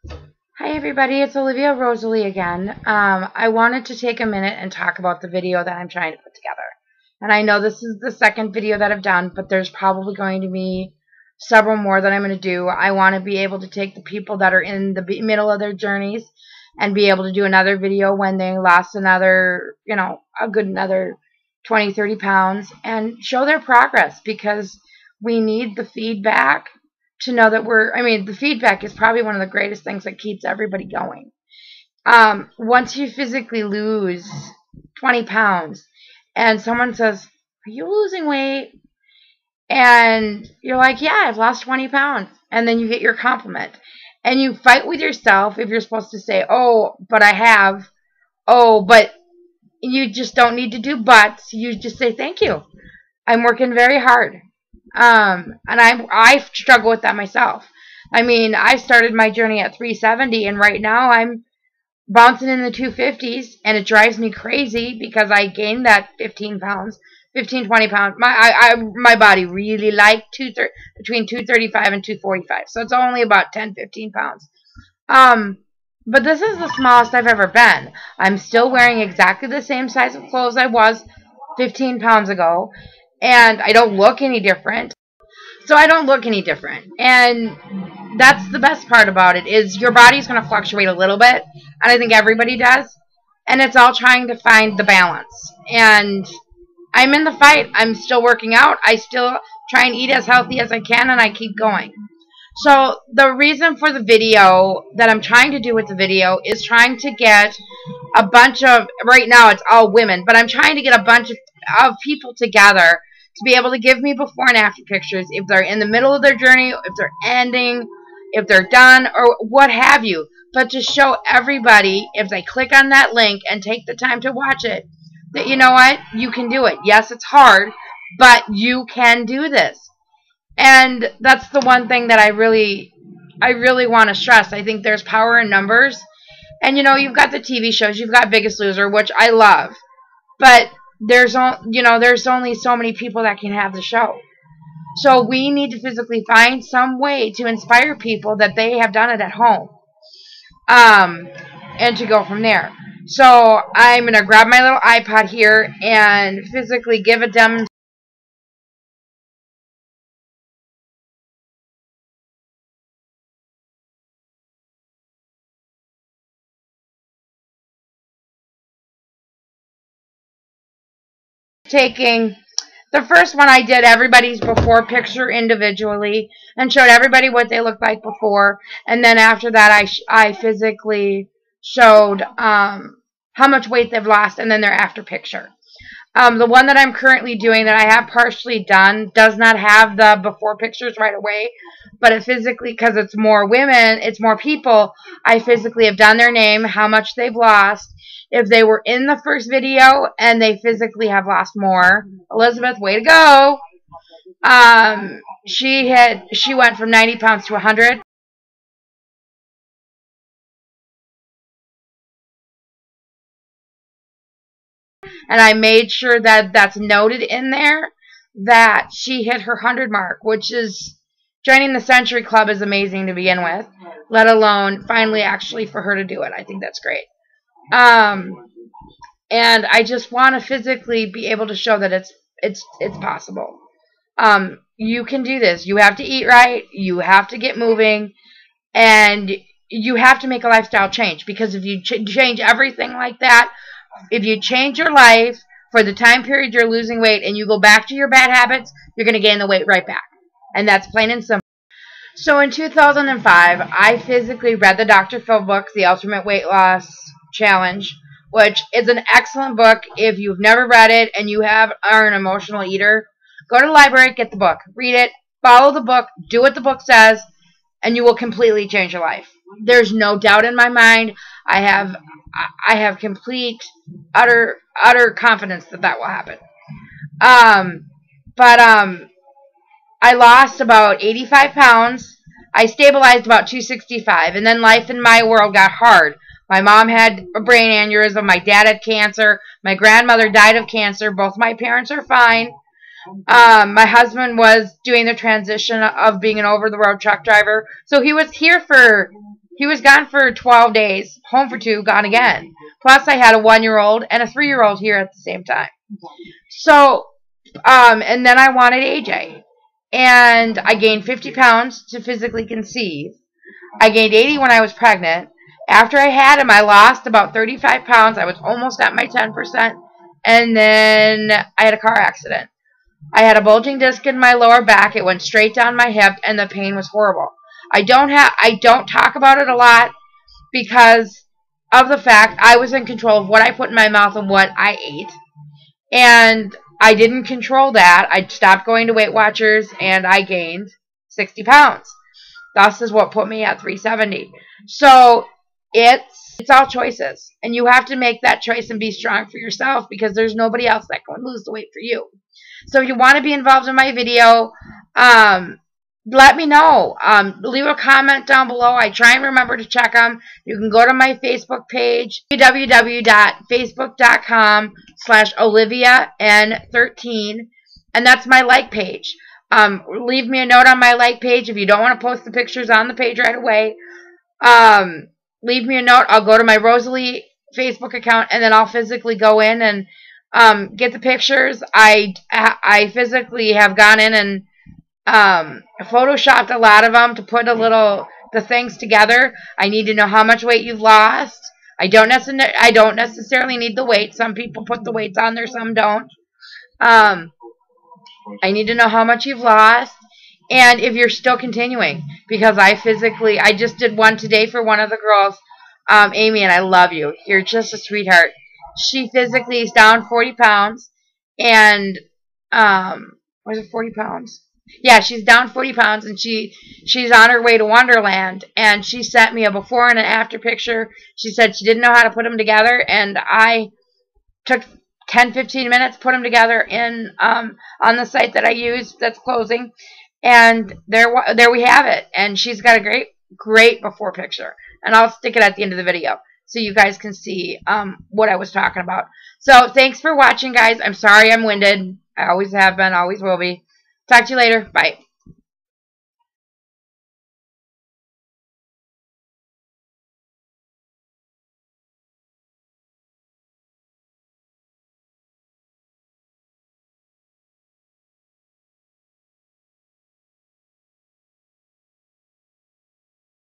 Hi everybody, it's Olivia Rosalie again. I wanted to take a minute and talk about the video that I'm trying to put together. And I know this is the second video that I've done, but there's probably going to be several more that I'm going to do. I want to be able to take the people that are in the middle of their journeys and be able to do another video when they lost another, another 20, 30 pounds and show their progress, because we need the feedback to know that the feedback is probably one of the greatest things that keeps everybody going. Once you physically lose 20 pounds and someone says, "Are you losing weight?" And you're like, "Yeah, I've lost 20 pounds." And then you get your compliment. And you fight with yourself if you're supposed to say, "Oh, but I have." "Oh, but," you just don't need to do buts. You just say, "Thank you. I'm working very hard." And I struggle with that myself. I started my journey at 370, and right now I'm bouncing in the 250s, and it drives me crazy because I gained that 15 pounds, 15, 20 pounds. My body really liked between 235 and 245, so it's only about 10, 15 pounds. But this is the smallest I've ever been. I'm still wearing exactly the same size of clothes I was 15 pounds ago, and I don't look any different. So I don't look any different. And that's the best part about it, is your body's going to fluctuate a little bit, and I think everybody does. And it's all trying to find the balance. And I'm in the fight. I'm still working out. I still try and eat as healthy as I can, and I keep going. So the reason for the video that I'm trying to do with the video is trying to get a bunch of, right now it's all women, but I'm trying to get a bunch of people together to be able to give me before and after pictures, if they're in the middle of their journey, if they're ending, if they're done, or what have you. But to show everybody, if they click on that link and take the time to watch it, that you know what, you can do it. Yes, it's hard, but you can do this. And that's the one thing that I really want to stress. I think there's power in numbers. And you've got the TV shows, you've got Biggest Loser, which I love. But there's only so many people that can have the show. So we need to physically find some way to inspire people that they have done it at home. And to go from there. So I'm going to grab my little iPod here and physically give a demonstration. Taking the first one, I did everybody's before picture individually and showed everybody what they looked like before, and then after that I physically showed how much weight they've lost, and then their after picture. The one that I'm currently doing, that I have partially done, does not have the before pictures right away, but it physically, because it's more women, it's more people, I physically have done their name, how much they've lost, if they were in the first video, and they physically have lost more. Elizabeth, way to go. She went from 90 pounds to 100. And I made sure that that's noted in there, that she hit her 100 mark, which is, joining the Century Club is amazing to begin with, let alone finally actually for her to do it. I think that's great. And I just want to physically be able to show that it's possible. You can do this. You have to eat right. You have to get moving, and you have to make a lifestyle change, because if you change everything like that, if you change your life for the time period you're losing weight and you go back to your bad habits, you're going to gain the weight right back. And that's plain and simple. So in 2005, I physically read the Dr. Phil book, The Ultimate Weight Loss Challenge, which is an excellent book. If you've never read it and you are an emotional eater, go to the library, get the book, read it, follow the book, do what the book says, and you will completely change your life. There's no doubt in my mind. I have complete, utter confidence that will happen. I lost about 85 pounds. I stabilized about 265, and then life in my world got hard. My mom had a brain aneurysm. My dad had cancer. My grandmother died of cancer. Both my parents are fine. My husband was doing the transition of being an over-the-road truck driver. So he was here for He was gone for 12 days, home for 2, gone again. Plus, I had a 1-year-old and a 3-year-old here at the same time. So, and then I wanted AJ. And I gained 50 pounds to physically conceive. I gained 80 when I was pregnant. After I had him, I lost about 35 pounds. I was almost at my 10%. And then I had a car accident. I had a bulging disc in my lower back. It went straight down my hip, and the pain was horrible. I don't talk about it a lot because of the fact I was in control of what I put in my mouth and what I ate. And I didn't control that. I stopped going to Weight Watchers, and I gained 60 pounds. Thus is what put me at 370. So it's all choices. And you have to make that choice and be strong for yourself because there's nobody else that can lose the weight for you. So if you want to be involved in my video, let me know. Leave a comment down below. I try and remember to check them. You can go to my Facebook page, www.facebook.com/OliviaN13, and that's my like page. Leave me a note on my like page if you don't want to post the pictures on the page right away. Leave me a note. I'll go to my Rosalie Facebook account, and then I'll physically go in and get the pictures. I physically have gone in and photoshopped a lot of them to put the things together. I need to know how much weight you've lost. I don't necessarily need the weight. Some people put the weights on there, some don't. I need to know how much you've lost and if you're still continuing, because I just did one today for one of the girls, Amy, and I love you. You're just a sweetheart. She physically is down 40 pounds, and was it 40 pounds? Yeah, she's down 40 pounds, and she's on her way to Wonderland, and she sent me a before and an after picture. She said she didn't know how to put them together, and I took 10-15 minutes, put them together in on the site that I use that's closing, and there we have it. And she's got a great before picture, and I'll stick it at the end of the video so you guys can see what I was talking about. So thanks for watching, guys. I'm sorry I'm winded. I always have been, always will be. Talk to you later. Bye.